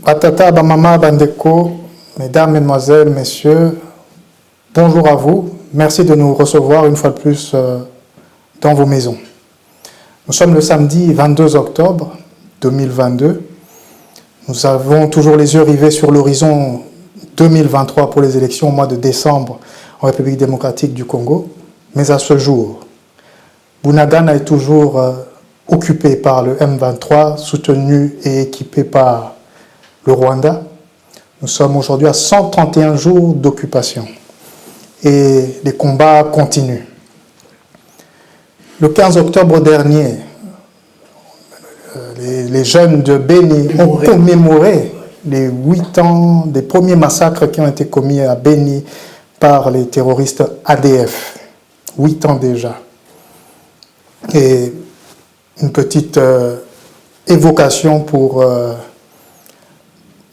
Batata, Bamama, Bandeko, mesdames, mesdemoiselles, messieurs, bonjour à vous. Merci de nous recevoir une fois de plus dans vos maisons. Nous sommes le samedi 22 octobre 2022. Nous avons toujours les yeux rivés sur l'horizon 2023 pour les élections au mois de décembre en République démocratique du Congo. Mais à ce jour, Bunagana est toujours occupé par le M23, soutenu et équipé par le Rwanda. Nous sommes aujourd'hui à 131 jours d'occupation et les combats continuent. Le 15 octobre dernier, les jeunes de Beni ont commémoré les 8 ans des premiers massacres qui ont été commis à Beni par les terroristes ADF. 8 ans déjà. Et une petite évocation pour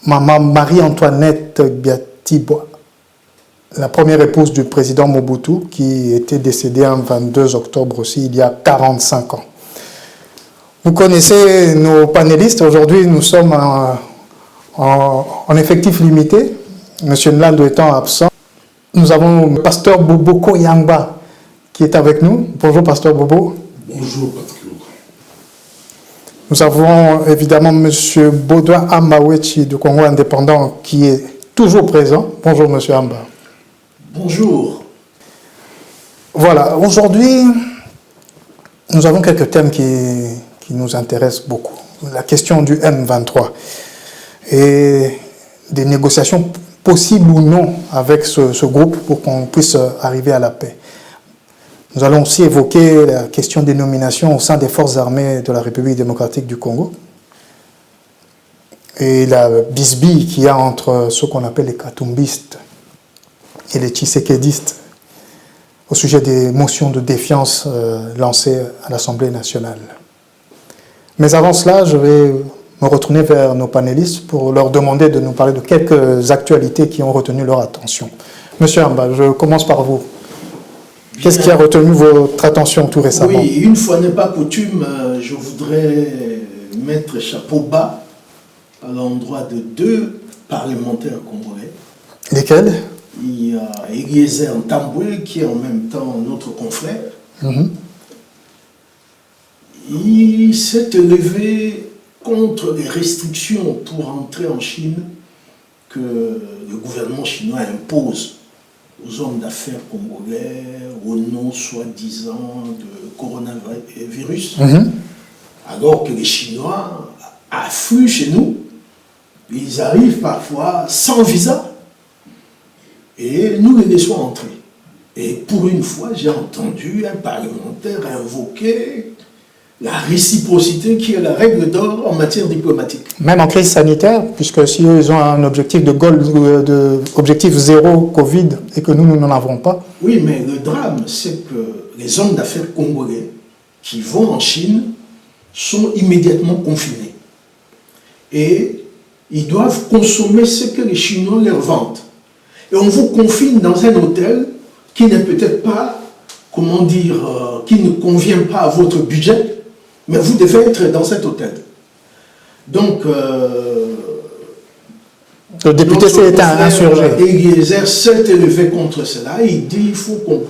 Maman Marie-Antoinette Biatibois, la première épouse du président Mobutu, qui était décédée en 22 octobre aussi, il y a 45 ans. Vous connaissez nos panélistes. Aujourd'hui, nous sommes en effectif limité, M. Nlando étant absent. Nous avons le pasteur Boboko Yangba qui est avec nous. Bonjour, pasteur Bobo. Bonjour, Patrick. Nous avons évidemment M. Baudouin Amawechi du Congo indépendant qui est toujours présent. Bonjour M. Amba. Bonjour. Voilà, aujourd'hui, nous avons quelques thèmes qui nous intéressent beaucoup. La question du M23 et des négociations possibles ou non avec ce groupe pour qu'on puisse arriver à la paix. Nous allons aussi évoquer la question des nominations au sein des forces armées de la République démocratique du Congo et la bisbille qu'il y a entre ceux qu'on appelle les katumbistes et les tshisekédistes au sujet des motions de défiance lancées à l'Assemblée nationale. Mais avant cela, je vais me retourner vers nos panélistes pour leur demander de nous parler de quelques actualités qui ont retenu leur attention. Monsieur Amba, je commence par vous. Qu'est-ce qui a retenu votre attention tout récemment? Oui, une fois n'est pas coutume, je voudrais mettre chapeau bas à l'endroit de 2 parlementaires congolais. Lesquels? Il y a Eliezer Ntambwe, qui est en même temps notre confrère. Il s'est élevé contre les restrictions pour entrer en Chine que le gouvernement chinois impose aux hommes d'affaires congolais au nom soi-disant de coronavirus, alors que les Chinois affluent chez nous, ils arrivent parfois sans visa et nous les laissons entrer. Et pour une fois, j'ai entendu un parlementaire invoquer la réciprocité qui est la règle d'or en matière diplomatique. Même en crise sanitaire, puisque si eux ils ont un objectif objectif zéro Covid et que nous n'en avons pas. Oui, mais le drame, c'est que les hommes d'affaires congolais qui vont en Chine sont immédiatement confinés. Et ils doivent consommer ce que les Chinois leur vendent. Et on vous confine dans un hôtel qui n'est peut-être pas, comment dire, qui ne convient pas à votre budget, mais vous devez être dans cet hôtel. Donc, le député s'est insurgé. Eliezer s'est élevé contre cela. Il dit qu'il faut qu'on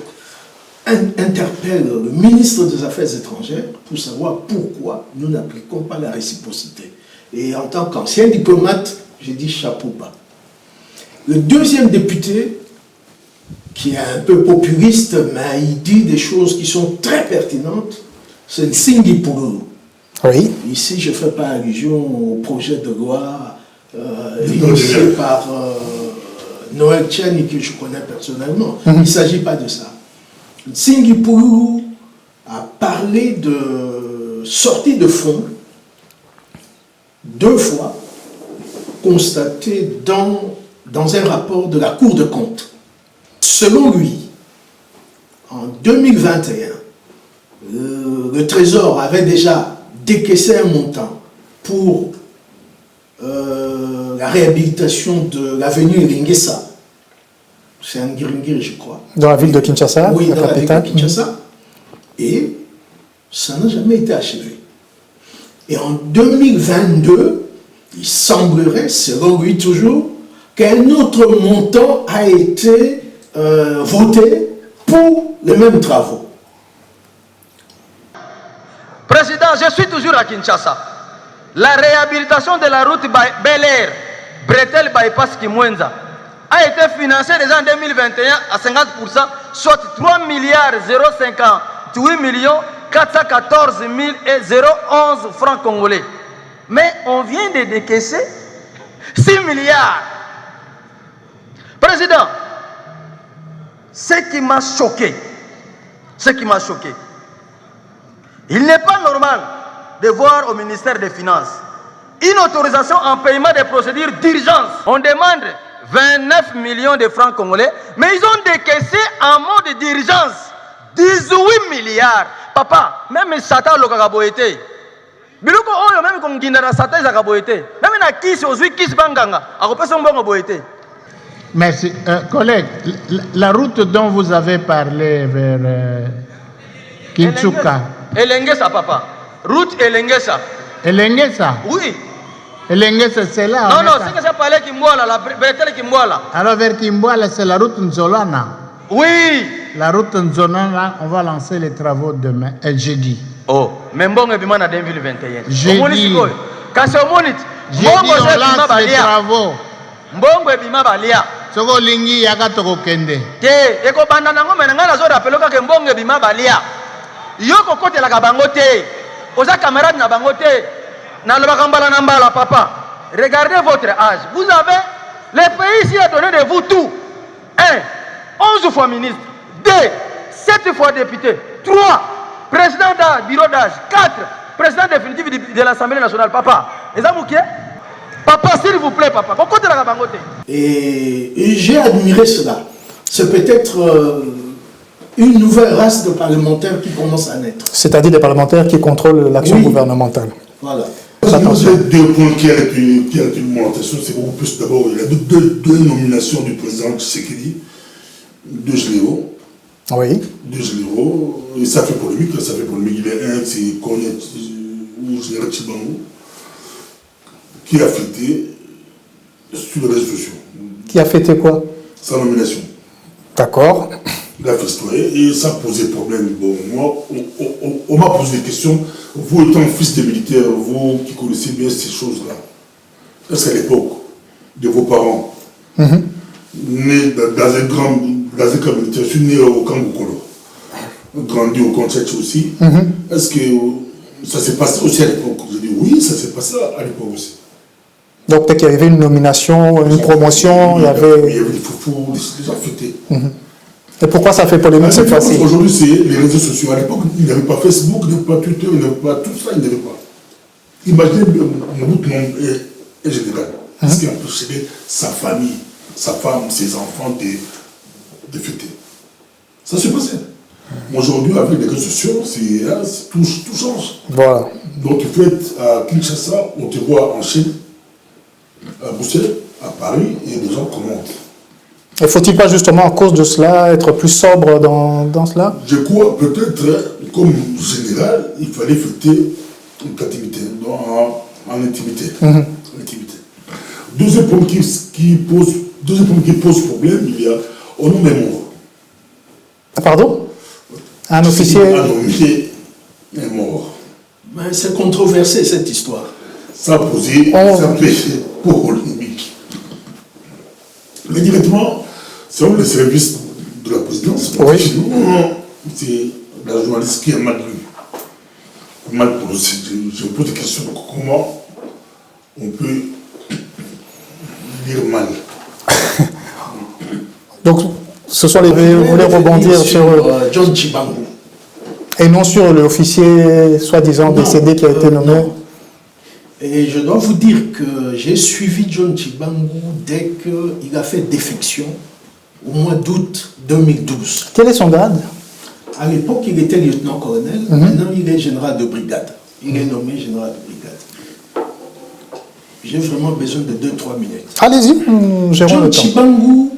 interpelle le ministre des Affaires étrangères pour savoir pourquoi nous n'appliquons pas la réciprocité. Et en tant qu'ancien diplomate, j'ai dit chapeau bas. Le deuxième député, qui est un peu populiste, mais il dit des choses qui sont très pertinentes, c'est Nsingi Pululu. Oui. Ici, je ne fais pas allusion au projet de loi initié par Noël Tchani, que je connais personnellement. Il ne s'agit pas de ça. Nsingi Pululu a parlé de sortie de fonds 2 fois constatées dans un rapport de la Cour des comptes. Selon lui, en 2021, le Trésor avait déjà décaissé un montant pour la réhabilitation de l'avenue Ringesa. C'est un Ngiringiri, je crois. Dans la ville de Kinshasa, oui, la dans capitale. La ville de Kinshasa. Et ça n'a jamais été achevé. Et en 2022, il semblerait, selon lui toujours, qu'un autre montant a été voté pour les mêmes travaux. Président, je suis toujours à Kinshasa. La réhabilitation de la route Bel Air, Bretel Bypass Kimwenza, a été financée déjà en 2021 à 50%, soit 3 milliards 058 millions 414 000 et 011 francs congolais. Mais on vient de décaisser 6 milliards. Président, ce qui m'a choqué, il n'est pas normal de voir au ministère des Finances une autorisation en paiement des procédures d'urgence. On demande 29 millions de francs congolais, mais ils ont décaissé en mode d'urgence 18 milliards. Papa, même Satan le kakaboete. Biloko oyo même comme Guinara Satan zakaboete. Même na kisi ozui kisi banganga, akopesa mbongo boete. Merci. Collègue, la route dont vous avez parlé vers Kinshasa. Elengesa, papa. Route Elengesa. Elengesa? Oui. Elengesa, c'est là. Non, non, c'est que ça parlait Kimboala, la Bretel Kimboala. Alors vers Kimboala, c'est la route Nzolana. Oui. La route Nzolana, on va lancer les travaux demain, jeudi. Oh, mais mbongo bimana 2021. Jeudi. Quand c'est au monite, jeudi, on lance les travaux. Mbongo ebima balia. Soko lingi yaka toko kende. Te, eko banda nango menanga na zo rappelo ka mbongo ebima balia. Yoko kote la kabango te. Oza camarade na bango te. Na lo bakambala na mbala papa. Regardez votre âge. Vous avez le pays ici a donné de vous tout. 1, 11 fois ministre. 2, 7 fois député. 3, président du bureau d'âge. 4, président définitif de l'Assemblée nationale. Papa, les amis qui papa, s'il vous plaît, papa. Et j'ai admiré cela. C'est peut-être une nouvelle race de parlementaires qui commence à naître. C'est-à-dire des parlementaires qui contrôlent l'action gouvernementale. Voilà. Il y a deux points qui arrêtent mon attention. C'est beaucoup plus. D'abord, il y a deux nominations du président Tshisekedi, deux généraux. Oui. Deux généraux. Et ça fait polémique. Il y a un, c'est Konya ou général Chibango, qui a fêté sur les réseaux sociaux. Qui a fêté quoi? Sa nomination. D'accord. Il a festoyé et ça posait problème. Bon, moi, on m'a posé des questions. Vous étant fils de militaire, vous qui connaissez bien ces choses-là, est-ce qu'à l'époque de vos parents, nés dans un camp militaire, je suis né au camp Bukolo, grandi au camp Tchatch aussi, est-ce que ça s'est passé aussi à l'époque? Je dis oui, ça s'est passé à l'époque aussi. Donc peut-être qu'il y avait une nomination, une promotion, il y avait des foufous, des gens fêtés. Et pourquoi ça fait polémique cette fois-ci? Aujourd'hui, c'est les réseaux sociaux. À l'époque, il n'y avait pas Facebook, il n'y avait pas Twitter, il n'y avait pas tout ça, il n'y avait pas. Imaginez mon et général. Est-ce qu'il a possédé sa famille, sa femme, ses enfants de fêter? Ça se passait. Aujourd'hui, avec les réseaux sociaux, tout change. Voilà. Donc, il faut être à Kinshasa, on te voit en Chine, à Bruxelles, à Paris, et les gens commentent. Et faut-il pas justement à cause de cela être plus sobre dans cela? Je crois peut-être, comme général, il fallait fêter une captivité, en intimité. Deuxième point qui pose problème, il y a au nom des morts. Pardon? Un officier est mort. Mais c'est controversé cette histoire. Ça a posé polémique. Mais directement, selon le service de la présidence, c'est la journaliste qui a mal lu. Mal posé. Je me pose des questions. Comment on peut lire mal? Donc, ce sont les... Vous voulez rebondir sur John Chibangu. Et non sur l'officier soi-disant décédé qui a été nommé? Non. Et je dois vous dire que j'ai suivi John Chibangu dès qu'il a fait défection au mois d'août 2012. Quel est son grade? À l'époque, il était lieutenant-colonel. Maintenant, il est général de brigade. Il est nommé général de brigade. J'ai vraiment besoin de 2-3 minutes. Allez-y, gérons le John temps. Chibangu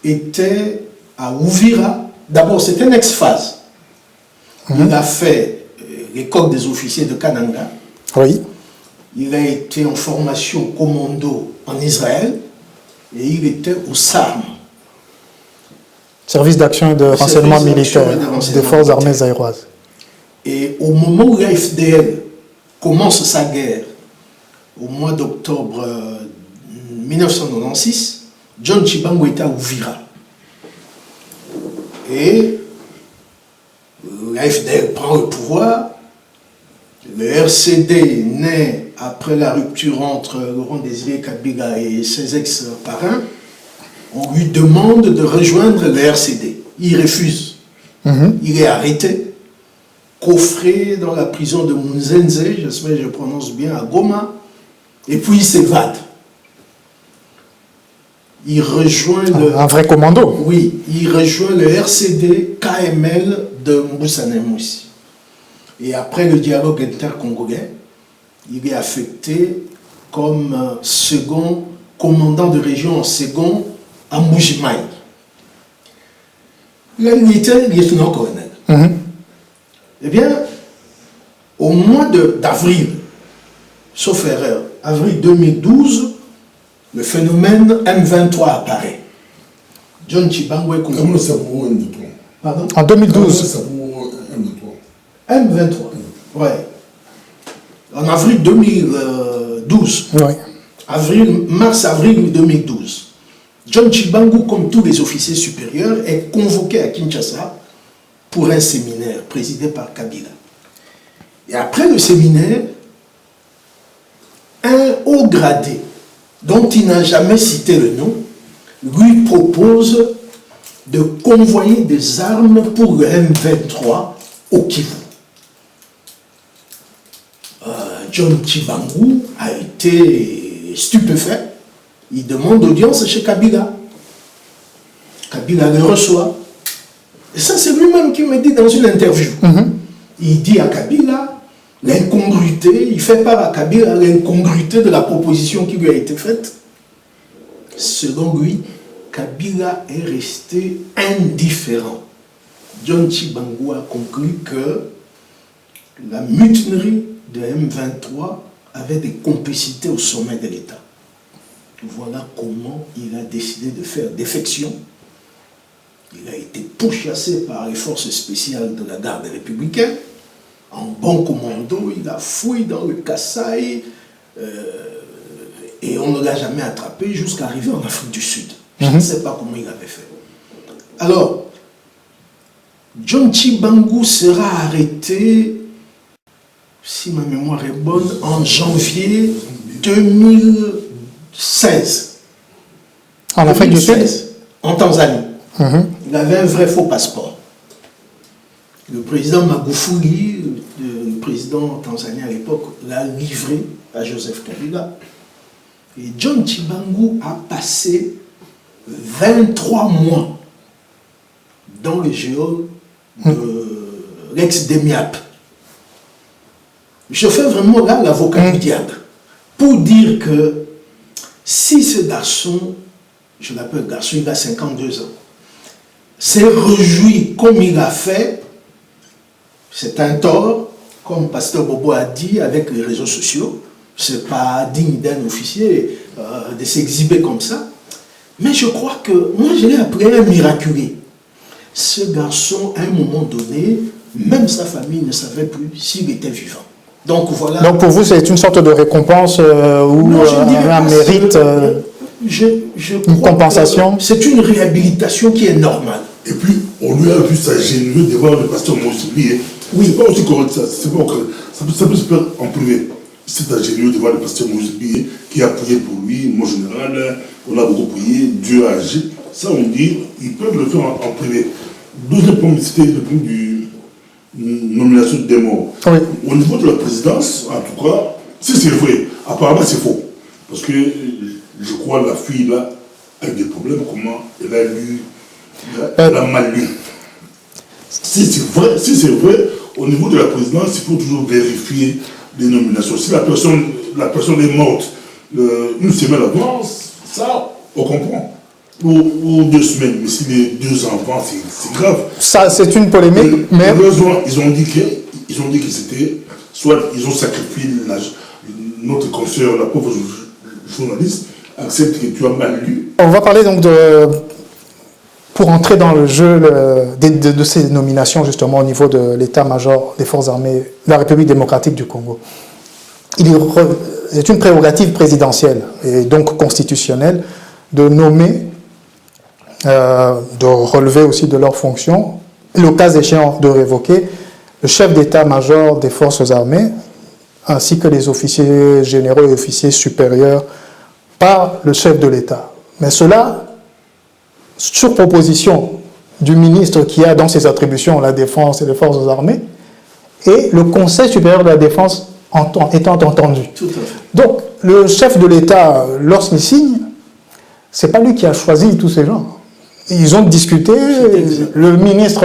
était à Ouvira. D'abord, c'était un ex-phase. Il a fait l'école des officiers de Kananga. Oui. Il a été en formation commando en Israël et il était au SARM. Service d'action et de renseignement militaire des forces armées aéroises. Et au moment où la FDL commence sa guerre, au mois d'octobre 1996, John Chibangu était à Ouvira. Et la FDL prend le pouvoir. Le RCD naît après la rupture entre Laurent-Désiré Kabila et ses ex-parrains. On lui demande de rejoindre le RCD. Il refuse. Il est arrêté, coffré dans la prison de Munzenze, j'espère que je prononce bien, à Goma, et puis il s'évade. Il rejoint Un vrai commando. Oui, il rejoint le RCD KML de Mboussanemoussi. Et après le dialogue intercongolais, il est affecté comme second commandant de région en second à Mbujimaï. Il était lieutenant-colonel. Eh bien, au mois d'avril, sauf erreur, avril 2012, le phénomène M23 apparaît. John Chibangu est Comment ça vaut M23? Pardon? En 2012. Comment ça vaut M23? M23, ouais. En avril 2012. Oui. Mars-avril 2012. John Chibangu, comme tous les officiers supérieurs, est convoqué à Kinshasa pour un séminaire présidé par Kabila. Et après le séminaire, un haut gradé, dont il n'a jamais cité le nom, lui propose de convoyer des armes pour le M23 au Kivu. John Chibangu a été stupéfait. Il demande audience chez Kabila. Kabila le reçoit. Et ça, c'est lui-même qui me dit dans une interview. Il dit à Kabila l'incongruité, il fait part à Kabila l'incongruité de la proposition qui lui a été faite. Selon lui, Kabila est resté indifférent. John Chibangu a conclu que la mutinerie de M23 avait des complicités au sommet de l'État. Voilà comment il a décidé de faire défection. Il a été pourchassé par les forces spéciales de la garde républicaine. En bon commando, il a fouillé dans le Kasaï et on ne l'a jamais attrapé jusqu'à arriver en Afrique du Sud. Je ne sais pas comment il avait fait. Alors, John Chibangu sera arrêté, si ma mémoire est bonne, en janvier 2016. En Afrique du Sud? En Tanzanie. Il avait un vrai faux passeport. Le président Magufuli, le président tanzanien à l'époque, l'a livré à Joseph Kabila. Et John Chibangu a passé 23 mois dans le géol de l'ex-DEMIAP. Je fais vraiment là l'avocat du diable pour dire que si ce garçon, je l'appelle garçon, il a 52 ans, s'est réjoui comme il a fait, c'est un tort, comme Pasteur Bobo a dit, avec les réseaux sociaux. C'est pas digne d'un officier de s'exhiber comme ça. Mais je crois que, moi je l'ai appelé un miraculé. Ce garçon, à un moment donné, même sa famille ne savait plus s'il était vivant. Donc voilà. Donc pour vous, c'est une sorte de récompense ou un mérite, une compensation? C'est une réhabilitation qui est normale. Et puis, on lui a vu ça généreux devant le pasteur Moïse. Oui. C'est pas aussi correct ça. C'est pas correct. Ça peut se faire en privé. C'est ingénieux devant le pasteur Moïse qui a prié pour lui, mon général, on a beaucoup prié, Dieu a agi. Ça, on dit, ils peuvent le faire en privé. Deuxième point, c'était le point du nomination des morts. Oui. Au niveau de la présidence, en tout cas, si c'est vrai, apparemment c'est faux. Parce que je crois la fille là a eu des problèmes, comment elle a lu, elle a mal lu. Si c'est vrai, au niveau de la présidence, il faut toujours vérifier les nominations. Si la personne est morte une semaine avant, ça, on comprend. Ou 2 semaines, mais si les 2 enfants, c'est grave. Ça, c'est une polémique, mais... Ils ont dit que c'était... Soit ils ont sacrifié notre consoeur, la pauvre journaliste, accepte que tu as mal lu. On va parler donc pour entrer dans le jeu de ces nominations, justement, au niveau de l'état-major des forces armées de la République démocratique du Congo. C'est une prérogative présidentielle et donc constitutionnelle de nommer, de relever aussi de leurs fonctions, et le cas échéant de révoquer le chef d'état-major des forces armées, ainsi que les officiers généraux et officiers supérieurs par le chef de l'État. Mais cela, sur proposition du ministre qui a dans ses attributions la défense et les forces armées, et le Conseil supérieur de la défense étant entendu. Tout à fait. Donc, le chef de l'État, lorsqu'il signe, c'est pas lui qui a choisi tous ces gens. Ils ont discuté, le ministre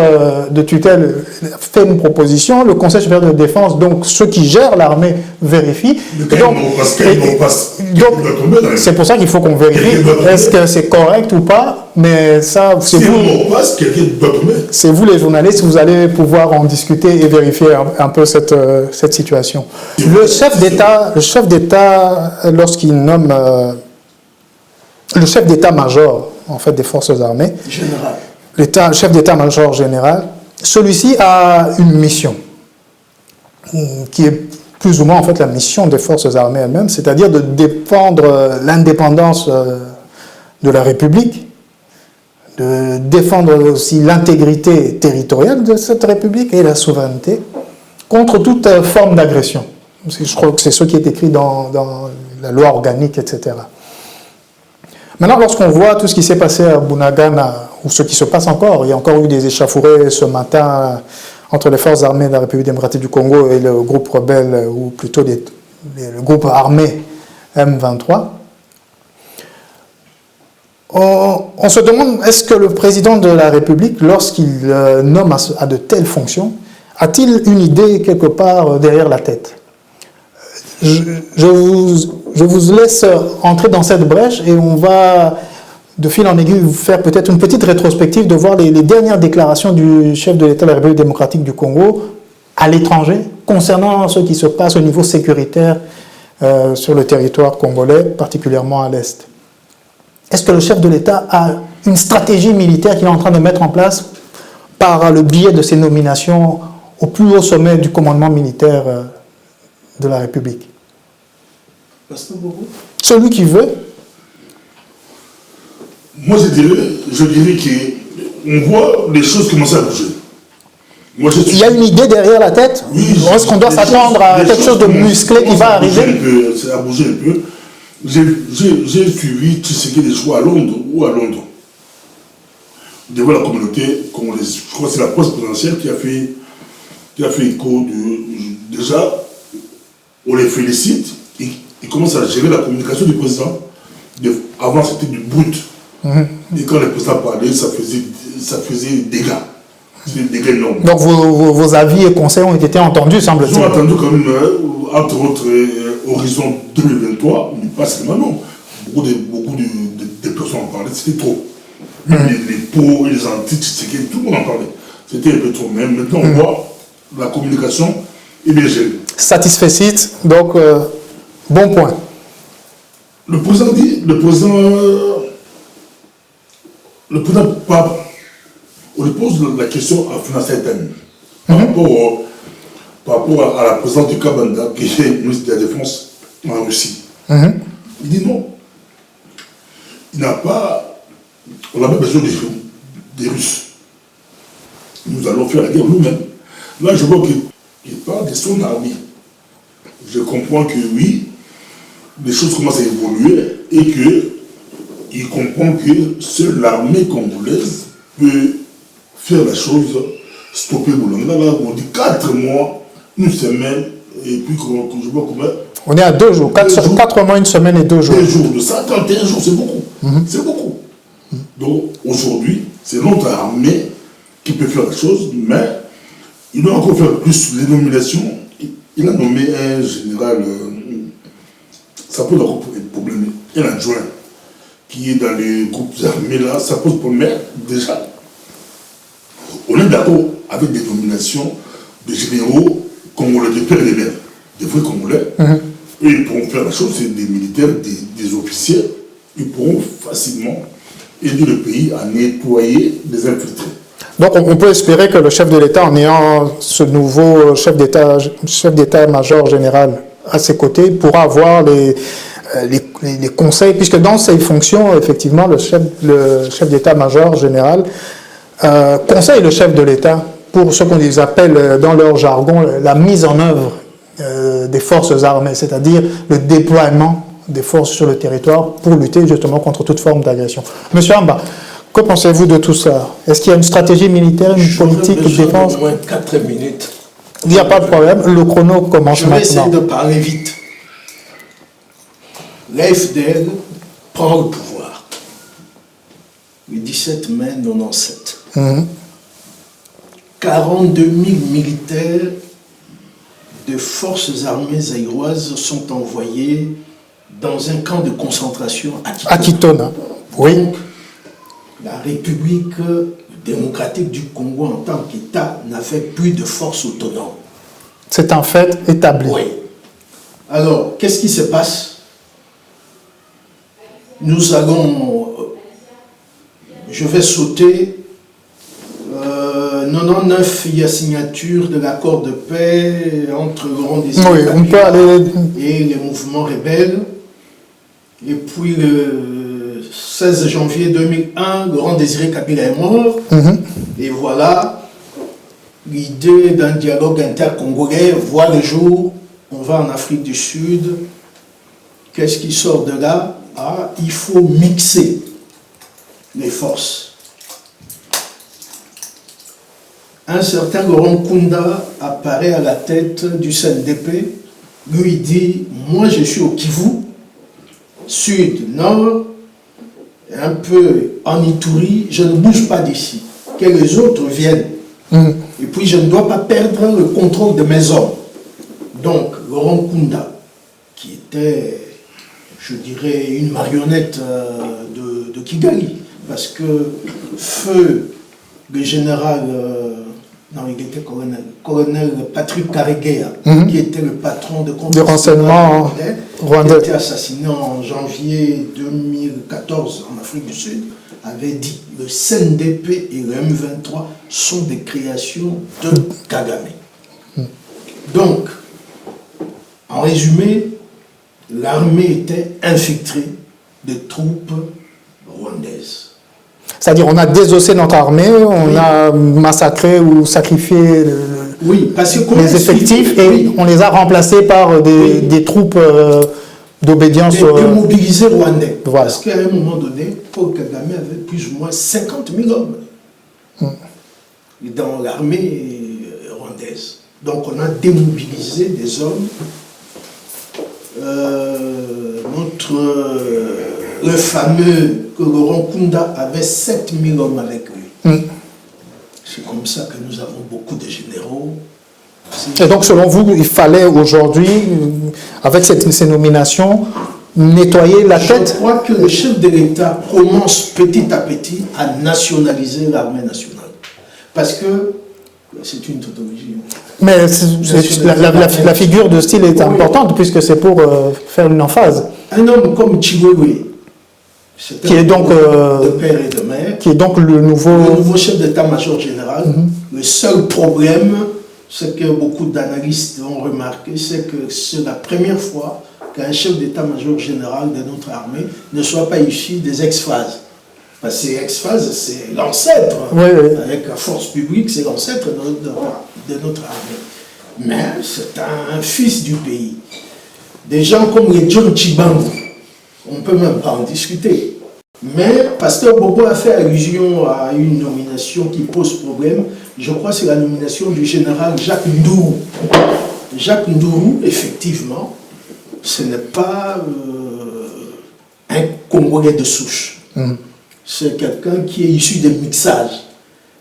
de tutelle fait une proposition, le Conseil supérieur de défense, donc ceux qui gèrent l'armée, vérifient. Donc, c'est pour ça qu'il faut qu'on vérifie, est-ce que c'est correct ou pas, mais ça, c'est c'est vous les journalistes, vous allez pouvoir en discuter et vérifier un peu cette situation. Le chef d'État, lorsqu'il nomme le chef d'état-major, en fait, des forces armées, chef d'état-major général, celui-ci a une mission qui est plus ou moins en fait la mission des forces armées elles-mêmes, c'est-à-dire de défendre l'indépendance de la République, de défendre aussi l'intégrité territoriale de cette République et la souveraineté contre toute forme d'agression. Je crois que c'est ce qui est écrit dans la loi organique, etc. Maintenant, lorsqu'on voit tout ce qui s'est passé à Bunagana, ou ce qui se passe encore, il y a encore eu des échauffourées ce matin entre les forces armées de la République démocratique du Congo et le groupe rebelle, ou plutôt le groupe armé M23. On se demande, est-ce que le président de la République, lorsqu'il nomme à de telles fonctions, a-t-il une idée quelque part derrière la tête ? Je vous laisse entrer dans cette brèche et on va, de fil en aiguille, vous faire peut-être une petite rétrospective de voir les dernières déclarations du chef de l'État de la République démocratique du Congo à l'étranger concernant ce qui se passe au niveau sécuritaire sur le territoire congolais, particulièrement à l'Est. Est-ce que le chef de l'État a une stratégie militaire qu'il est en train de mettre en place par le biais de ses nominations au plus haut sommet du commandement militaire de la République? Celui qui veut. Moi, je dirais qu'on voit les choses commencer à bouger. Il y a une idée derrière la tête? Oui. Est-ce qu'on doit s'attendre à quelque chose de musclé qui va arriver? Ça a bougé un peu. J'ai suivi Tshisekedi des choix à Londres ou à Londres. Devant la communauté congolaise. Je crois que c'est la presse présidentielle qui a fait écho de... Déjà, on les félicite. Ils commencent à gérer la communication du président. Avant, c'était du brut. Et quand le président parlait, ça faisait dégâts. C'était des dégâts énormes. Donc vos avis et conseils ont été entendus, semble-t-il. Ils ont entendu quand même, entre autres, Horizon 2023, mais pas seulement non. Beaucoup de personnes en parlaient, c'était trop. Les pots, les anti-Tshisekedi, tout le monde en parlait. C'était un peu trop. Mais maintenant, on voit la communication est bien gérée. Satisfait, donc... bon point. Le président on lui pose la question à Financetane par rapport à la présidente du Kabanda, qui est ministre de la Défense en Russie. Il dit non. On n'a pas besoin des Russes. Nous allons faire la guerre nous-mêmes. Là, je vois qu'il parle de son armée. Je comprends que oui, les choses commencent à évoluer et qu'il comprend que seule l'armée congolaise peut faire la chose, stopper Boulanga. Là, on dit 4 mois, une semaine, et puis je vois comment... On est à 2 jours, 4 mois, une semaine et 2 jours. 2 jours, de 51 jours, c'est beaucoup. C'est beaucoup. Donc aujourd'hui, c'est notre armée qui peut faire la chose, mais il doit encore faire plus les nominations. Il a nommé un général, ça pose encore des problèmes, un adjoint qui est dans les groupes armés là, ça pose problème. Déjà, on est d'accord avec des nominations de généraux congolais, de père et de mère, des vrais congolais. Eux, ils pourront faire la chose, c'est des militaires, des officiers, ils pourront facilement aider le pays à nettoyer des infiltrés. Donc on peut espérer que le chef de l'État, en ayant ce nouveau chef d'état-major général à ses côtés, pourra avoir les conseils, puisque dans ses fonctions, effectivement, le chef d'état-major général conseille le chef de l'État pour ce qu'on appelle dans leur jargon la mise en œuvre des forces armées, c'est-à-dire le déploiement des forces sur le territoire pour lutter justement contre toute forme d'agression. Monsieur Amba, que pensez-vous de tout ça? Est-ce qu'il y a une stratégie militaire, une politique de défense? Au moins 4 minutes. Il n'y a pas de problème, le chrono commence maintenant. Je vais essayer de parler vite. L'AFDL prend le pouvoir le 17 mai 1997. 42 000 militaires de forces armées zaïroises sont envoyés dans un camp de concentration à Kitona. Oui. Donc, la République démocratique du Congo en tant qu'État n'avait plus de force autonome. C'est un fait établi. Oui. Alors, qu'est-ce qui se passe? Nous allons... Je vais sauter... 99, il y a signature de l'accord de paix entre Laurent Désiré et les mouvements rebelles. Et puis le 16 janvier 2001, Laurent Désiré Kabila est mort. Et voilà, l'idée d'un dialogue intercongolais voit le jour. On va en Afrique du Sud. Qu'est-ce qui sort de là? Ah, il faut mixer les forces. Un certain Laurent Kunda apparaît à la tête du CNDP. Lui dit, moi je suis au Kivu, sud, nord, un peu en Ituri, je ne bouge pas d'ici. Que les autres viennent. Et puis je ne dois pas perdre le contrôle de mes hommes. Donc Laurent Kunda, qui était, je dirais, une marionnette de Kigali, parce que feu le général... non, il était colonel Patrick Karegeya, qui était le patron de renseignement rwandais, qui a été assassiné en janvier 2014 en Afrique du Sud, avait dit le CNDP et le M23 sont des créations de Kagame. Donc, en résumé, l'armée était infiltrée de troupes rwandaises. C'est-à-dire on a désossé notre armée, on a massacré ou sacrifié parce que les effectifs et on les a remplacés par des troupes d'obédience. Des mobilisés rwandais. Voilà. Parce qu'à un moment donné, Paul Kagame avait plus ou moins 50 000 hommes dans l'armée rwandaise. Donc on a démobilisé des hommes. Le fameux que Laurent Kunda avait 7 000 hommes avec lui. C'est comme ça que nous avons beaucoup de généraux. Et donc, selon vous, il fallait aujourd'hui, avec ces nominations, nettoyer la tête? Je crois que le chef de l'État commence petit à petit à nationaliser l'armée nationale. Parce que c'est une tautologie. Mais la figure de style est importante, puisque c'est pour faire une emphase. Un homme comme Chiwewe, qui est donc de père et de mère, qui est donc le nouveau chef d'état-major général. Le seul problème, c'est que beaucoup d'analystes ont remarqué, c'est que c'est la première fois qu'un chef d'état-major général de notre armée ne soit pas issu des ex-phases. Parce que ex-phase, c'est l'ancêtre. Avec la force publique, c'est l'ancêtre de notre armée. Mais c'est un fils du pays. Des gens comme les John Chibangu, on ne peut même pas en discuter. Mais Pasteur Bobo a fait allusion à une nomination qui pose problème. Je crois que c'est la nomination du général Jacques Ndourou. Jacques Ndourou, effectivement, ce n'est pas un Congolais de souche. C'est quelqu'un qui est issu des mixages.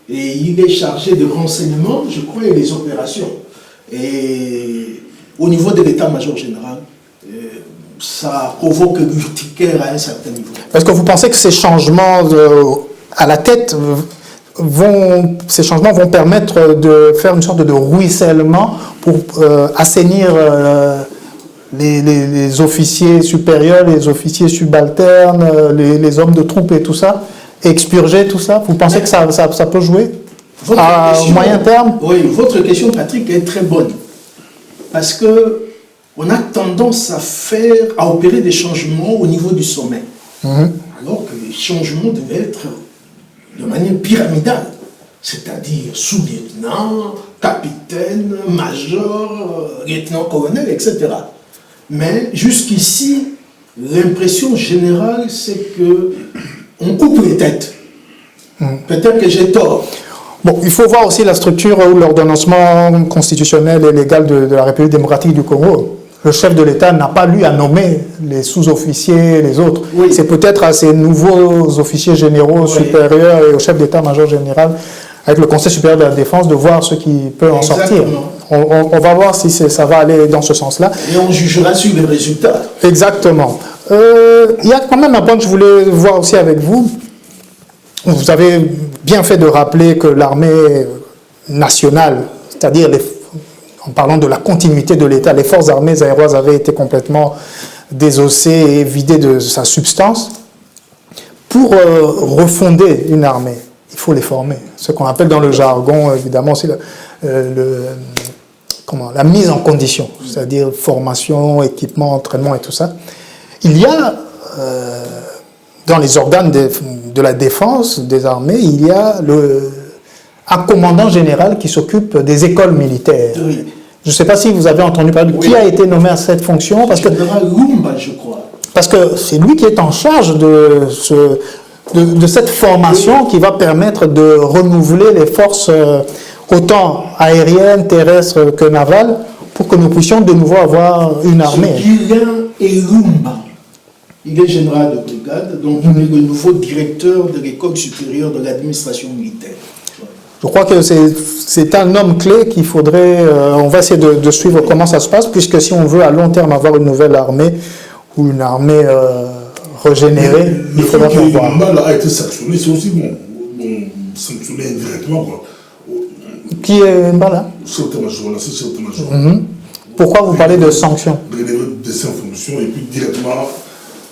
Et il est chargé de renseignement, je crois, et des opérations. Et au niveau de l'état-major général, ça provoque l'urticaire à un certain niveau. Est-ce que vous pensez que ces changements à la tête ces changements vont permettre de faire une sorte de ruissellement pour assainir les officiers supérieurs, les officiers subalternes, les hommes de troupes et tout ça, expurger tout ça? Vous pensez que ça peut jouer à moyen terme? Oui, votre question, Patrick, est très bonne. Parce que on a tendance à opérer des changements au niveau du sommet. Alors que les changements devaient être de manière pyramidale. C'est-à-dire sous-lieutenant, capitaine, major, lieutenant-colonel, etc. Mais jusqu'ici, l'impression générale, c'est que on coupe les têtes. Peut-être que j'ai tort. Bon, il faut voir aussi la structure ou l'ordonnancement constitutionnel et légal de la République démocratique du Congo. Le chef de l'État n'a pas, lui, à nommer les sous-officiers, les autres. Oui. C'est peut-être à ces nouveaux officiers généraux supérieurs et au chef d'État-major général, avec le Conseil supérieur de la défense, de voir ce qui peut en sortir. On va voir si ça va aller dans ce sens-là. Et on jugera sur les résultats. Exactement. Il y a quand même un point que je voulais voir aussi avec vous. Vous avez bien fait de rappeler que l'armée nationale, c'est-à-dire en parlant de la continuité de l'État, les forces armées zaïroises avaient été complètement désossées et vidées de sa substance. Pour refonder une armée, il faut les former. Ce qu'on appelle dans le jargon, évidemment, c'est la mise en condition, c'est-à-dire formation, équipement, entraînement et tout ça. Il y a, dans les organes de la défense des armées, il y a un commandant général qui s'occupe des écoles militaires. Oui. Je ne sais pas si vous avez entendu parler de qui a été nommé à cette fonction. Parce que Lumba, je crois. Parce que c'est lui qui est en charge de cette formation qui va permettre de renouveler les forces autant aériennes, terrestres que navales pour que nous puissions de nouveau avoir une armée. Guilain Elumba. Il est général de brigade, donc il est le nouveau directeur de l'école supérieure de l'administration militaire. Je crois que c'est un homme clé qu'il faudrait... on va essayer de suivre comment ça se passe, puisque si on veut à long terme avoir une nouvelle armée ou une armée régénérée, il faudra qu'on voit. Le mal a été sanctionné, c'est aussi bon. Sanctionné indirectement, quoi. Qui est Mbala? C'est le major. Pourquoi vous parlez de sanctions? Des informations et puis directement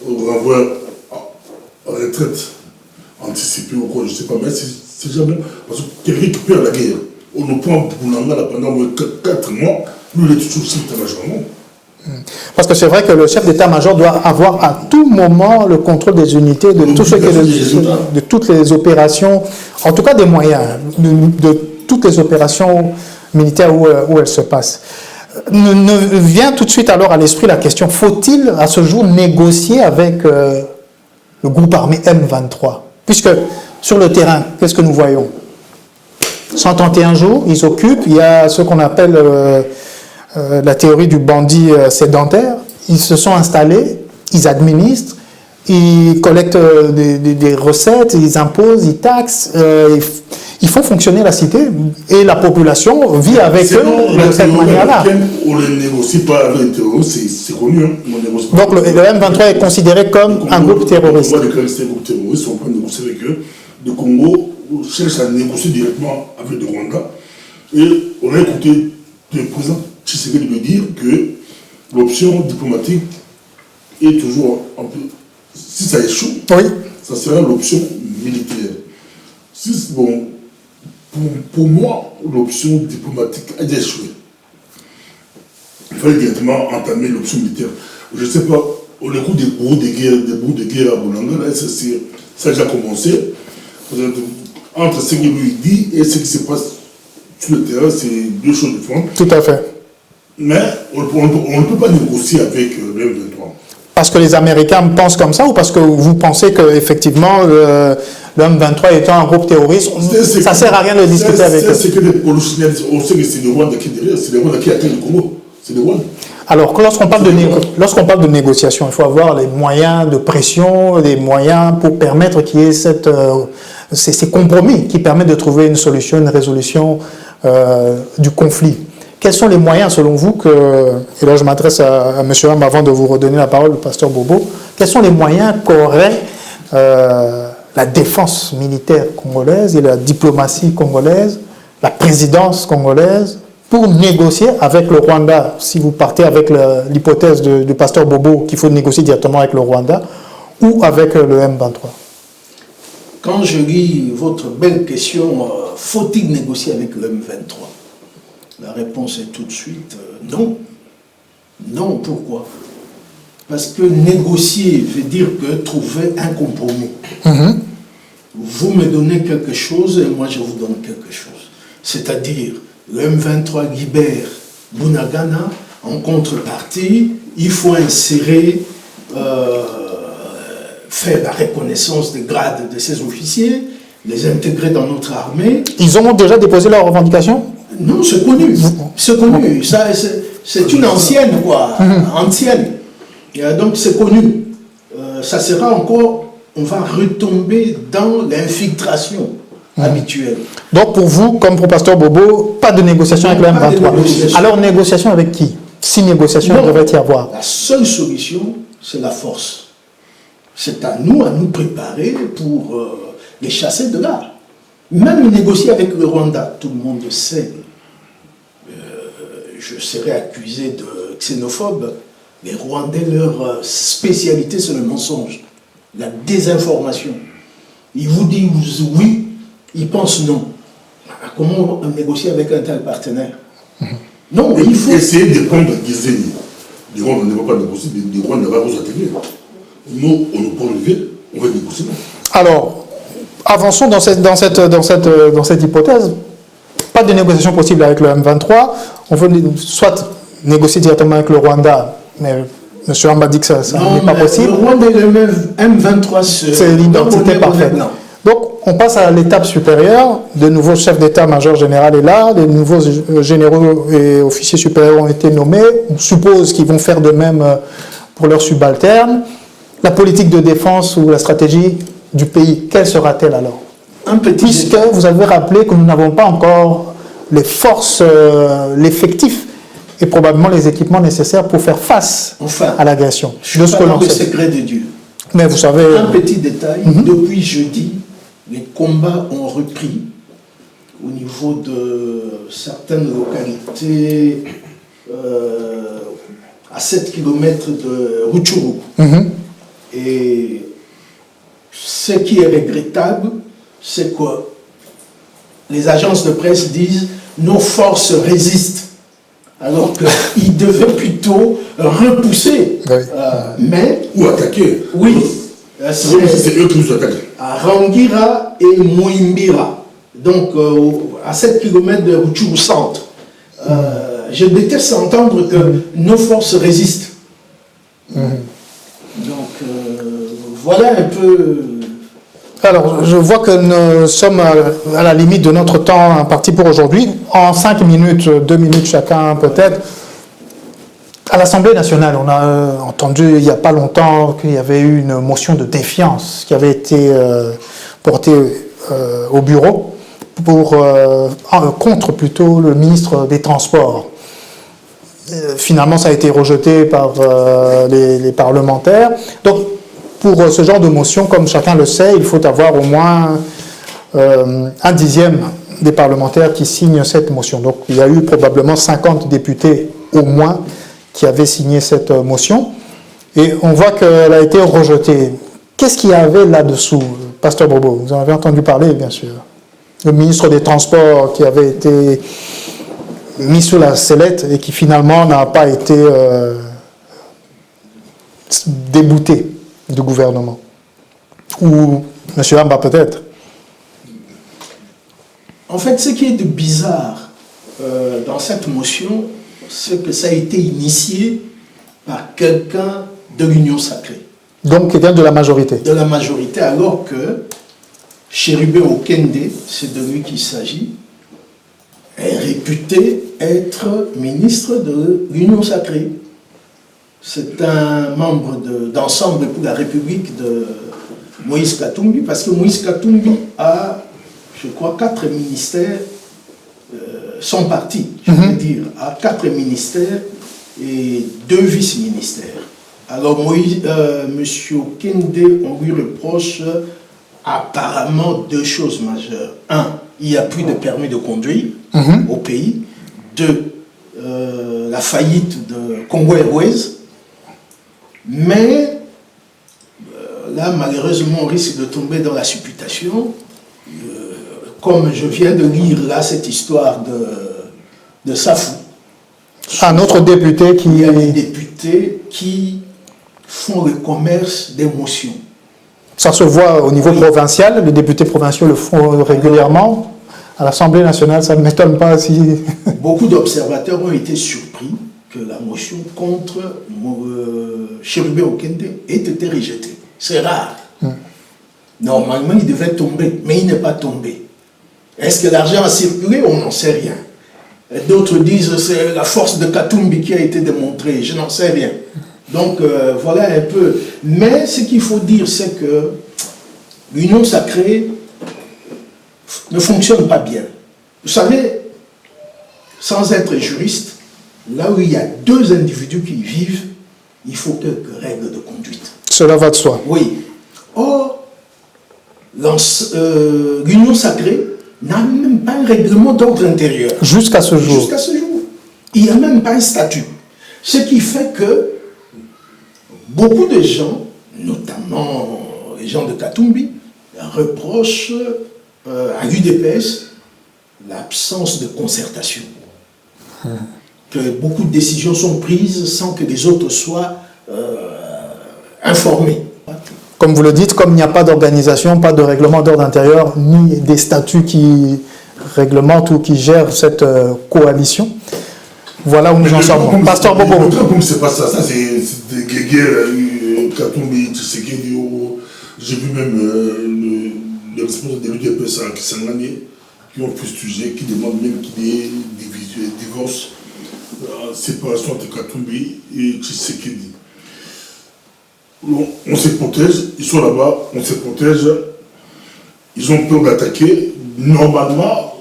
renvoi à retraite anticipée ou quoi, je ne sais pas, mais c'est jamais. Parce que quelqu'un qui perd la guerre, on nous prend Boulanga pendant 4 mois, lui il est toujours chef d'état-major. Parce que c'est vrai que le chef d'état-major doit avoir à tout moment le contrôle des unités, de toutes les opérations, en tout cas des moyens, de toutes les opérations militaires où elles se passent. Ne vient tout de suite alors à l'esprit la question, faut-il à ce jour négocier avec le groupe armé M23? Puisque sur le terrain, qu'est-ce que nous voyons? 131 jours, ils occupent, il y a ce qu'on appelle la théorie du bandit sédentaire, ils se sont installés, ils administrent, ils collectent des recettes, ils imposent, ils taxent, ils font fonctionner la cité et la population vit avec eux de cette manière-là. On ne négocie pas avec les terroristes, c'est connu. Hein. Donc le M23 est considéré comme un groupe terroriste. On va déclarer un groupe terroriste, on peut négocier avec eux. Le Congo cherche à négocier directement avec le Rwanda. Et on a écouté le président Tshisekedi me dire que l'option diplomatique est toujours un peu... Si ça échoue, ça sera l'option militaire. Bon, pour moi, l'option diplomatique a déjà échoué. Il fallait directement entamer l'option militaire. Je ne sais pas, on écoute des bouts de guerre à Boulanga, là, ça a déjà commencé. Entre ce qu'il lui dit et ce qui se passe sur le terrain, c'est deux choses différentes. Tout à fait. Mais on ne peut pas négocier avec le M23. Parce que les Américains pensent comme ça ou parce que vous pensez qu'effectivement le M23 étant un groupe terroriste, ça ne sert à rien de discuter avec eux? C'est que les Polonais, on sait que c'est le Rwanda qui est derrière, c'est le Rwanda qui atteint le Congo. C'est le Rwanda. Alors, lorsqu'on parle de négociation, il faut avoir les moyens de pression, les moyens pour permettre qu'il y ait cette ces compromis qui permettent de trouver une solution, une résolution du conflit. Quels sont les moyens, selon vous, et là je m'adresse à M. Ham avant de vous redonner la parole, le pasteur Bobo, quels sont les moyens qu'aurait la défense militaire congolaise et la diplomatie congolaise, la présidence congolaise, pour négocier avec le Rwanda? Si vous partez avec l'hypothèse du pasteur Bobo qu'il faut négocier directement avec le Rwanda, ou avec le M23? Quand je lis votre belle question, faut-il négocier avec le M23? La réponse est tout de suite non. Non, pourquoi? Parce que négocier veut dire que trouver un compromis. Vous me donnez quelque chose et moi je vous donne quelque chose. C'est-à-dire, le M23 libère Bunagana, en contrepartie, il faut insérer, faire la reconnaissance des grades de ces officiers, les intégrer dans notre armée. Ils ont déjà déposé leurs revendications? Non, c'est connu. C'est connu. Ça, c'est une ancienne, quoi. Ancienne. Et donc, c'est connu. Ça sera encore... On va retomber dans l'infiltration habituelle. Donc, pour vous, comme pour pasteur Bobo, pas de négociation avec le M23. Alors, négociation avec qui? Si négociation il devrait y avoir. La seule solution, c'est la force. C'est à nous préparer pour les chasser de là. Même négocier avec le Rwanda, tout le monde sait. Je serais accusé de xénophobe. Les Rwandais, leur spécialité, c'est le mensonge, la désinformation. Ils vous disent oui, ils pensent non. Comment négocier avec un tel partenaire? Non, il faut... Essayer de prendre Gizeni. Les Rwandais ne vont pas négocier, les Rwandais ne vont pas vous atteindre. Nous, on nous prend le levier, on va négocier. Alors, avançons dans cette hypothèse. Pas de négociation possible avec le M23. On veut soit négocier directement avec le Rwanda, mais M. Hamba dit que ça n'est pas possible. Le Rwanda et le M23, c'est l'identité parfaite. Donc, on passe à l'étape supérieure. De nouveaux chefs d'état-major général est là. Les nouveaux généraux et officiers supérieurs ont été nommés. On suppose qu'ils vont faire de même pour leurs subalternes. La politique de défense ou la stratégie du pays, quelle sera-t-elle alors? Puisque vous avez rappelé que nous n'avons pas encore les forces, l'effectif et probablement les équipements nécessaires pour faire face à l'agression. Je suis pas dans le secret de Dieu. Mais vous savez... Un petit détail, depuis jeudi, les combats ont repris au niveau de certaines localités à 7 km de Rutshuru. Et ce qui est regrettable, c'est que les agences de presse disent nos forces résistent, alors qu'ils devaient plutôt repousser. Mais ou attaquer. Oui. C'est eux qui nous attaquent. À Rangira et Mouimbira, donc à 7 km de Rutshuru centre. Je déteste entendre que nos forces résistent. Donc voilà un peu... Alors, je vois que nous sommes à la limite de notre temps imparti pour aujourd'hui. En 5 minutes, 2 minutes chacun peut-être. À l'Assemblée nationale, on a entendu il n'y a pas longtemps qu'il y avait eu une motion de défiance qui avait été portée au bureau contre plutôt le ministre des Transports. Finalement, ça a été rejeté par les parlementaires. Donc, pour ce genre de motion, comme chacun le sait, il faut avoir au moins 1/10 des parlementaires qui signent cette motion. Donc, il y a eu probablement 50 députés au moins qui avaient signé cette motion. Et on voit qu'elle a été rejetée. Qu'est-ce qu'il y avait là-dessous, Pasteur Bobo? Vous en avez entendu parler, bien sûr. Le ministre des Transports qui avait été mis sous la sellette et qui finalement n'a pas été débouté du gouvernement. Ou M. Hamba peut-être. En fait, ce qui est de bizarre dans cette motion, c'est que ça a été initié par quelqu'un de l'Union sacrée. Donc quelqu'un de la majorité. De la majorité, alors que Chérubé Okende, c'est de lui qu'il s'agit, est réputé être ministre de l'Union sacrée. C'est un membre d'Ensemble pour la République Moïse Katumbi, parce que Moïse Katumbi a, je crois, 4 ministères, son parti, je veux dire, a 4 ministères et 2 vice-ministères. Alors, Monsieur Kende, on lui reproche apparemment 2 choses majeures. 1, il n'y a plus de permis de conduire au pays. 2, la faillite de Congo Airways. Mais là, malheureusement, on risque de tomber dans la supputation. Comme je viens de lire là cette histoire de Safou. Un autre député qui... Il y a des députés qui font le commerce d'émotions. Ça se voit au niveau provincial, les députés provinciaux le font régulièrement. À l'Assemblée nationale, ça ne m'étonne pas si... Beaucoup d'observateurs ont été surpris que la motion contre Chérubé Okende ait été rejetée. C'est rare. Normalement, il devait tomber, mais il n'est pas tombé. Est-ce que l'argent a circulé? On n'en sait rien. D'autres disent que c'est la force de Katumbi qui a été démontrée. Je n'en sais rien. Donc, voilà un peu. Mais ce qu'il faut dire, c'est que l'union sacrée ne fonctionne pas bien. Vous savez, sans être juriste, là où il y a 2 individus qui vivent, il faut quelques règles de conduite. Cela va de soi. Oui. Or, l'union sacrée n'a même pas un règlement d'ordre intérieur. Jusqu'à ce jour. Jusqu'à ce jour. Il n'y a même pas un statut. Ce qui fait que beaucoup de gens, notamment les gens de Katumbi, reprochent à l'UDPS l'absence de concertation. Que beaucoup de décisions sont prises sans que les autres soient informés. Comme vous le dites, comme il n'y a pas d'organisation, pas de règlement d'ordre intérieur, ni des statuts qui réglementent ou qui gèrent cette coalition, voilà où nous en sommes. Pasteur Bobo. C'est pas ça, ça c'est des guerres, Katumbi, Tshisekedi, j'ai vu même les responsables de l'UDPS à Kisangani qui ont fustigé, qui demandent même qu'il y ait divorce, séparation entre Katumbi et Tshisekedi. On se protège, ils sont là-bas, on se protège, ils ont peur d'attaquer. Normalement,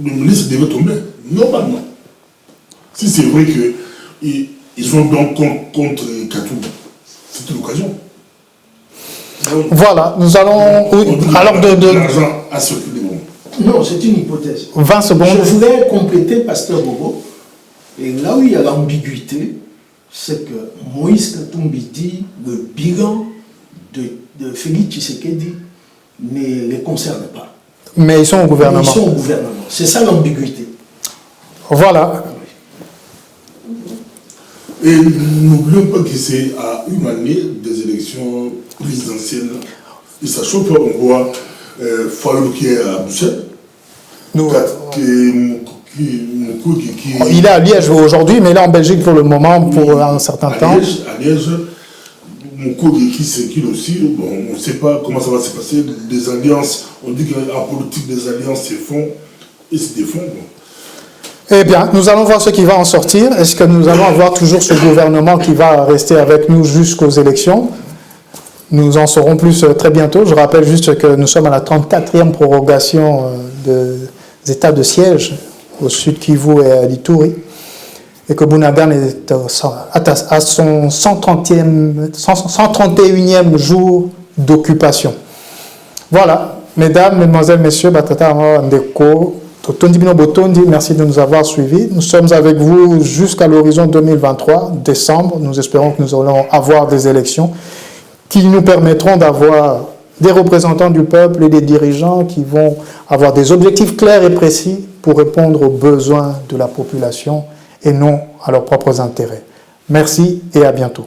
le ministre devait tomber. Normalement. Si c'est vrai qu'ils sont donc contre Katumbi, c'est l'occasion. Voilà, nous allons... Alors l'argent a circulé. Non, c'est une hypothèse. 20 secondes. Je voulais compléter, Pasteur Bobo, et là où il y a l'ambiguïté, c'est que Moïse Katumbi dit le bilan de Félix Tshisekedi ne les concerne pas. Mais ils sont au gouvernement. Ils sont au gouvernement. C'est ça l'ambiguïté. Voilà. Et n'oublions pas que c'est à une année des élections présidentielles. Et ça chauffe, on voit Fayou qui est à Bruxelles. Il est à Liège aujourd'hui, mais il est en Belgique pour le moment, pour un certain temps. À Liège, Moukou qui circule aussi. Bon, on ne sait pas comment ça va se passer. Des alliances, on dit qu'en politique, des alliances se font et se défendent. Eh bien, nous allons voir ce qui va en sortir. Est-ce que nous allons avoir toujours ce gouvernement qui va rester avec nous jusqu'aux élections? Nous en saurons plus très bientôt. Je rappelle juste que nous sommes à la 34e prorogation des états de siège au sud Kivu et à l'Ituri, et que Bunagana est à son 131e jour d'occupation. Voilà, mesdames, mesdemoiselles, messieurs, Batata Ndeko, Botondi, merci de nous avoir suivis. Nous sommes avec vous jusqu'à l'horizon 2023, décembre. Nous espérons que nous allons avoir des élections qui nous permettront d'avoir des représentants du peuple et des dirigeants qui vont avoir des objectifs clairs et précis pour répondre aux besoins de la population et non à leurs propres intérêts. Merci et à bientôt.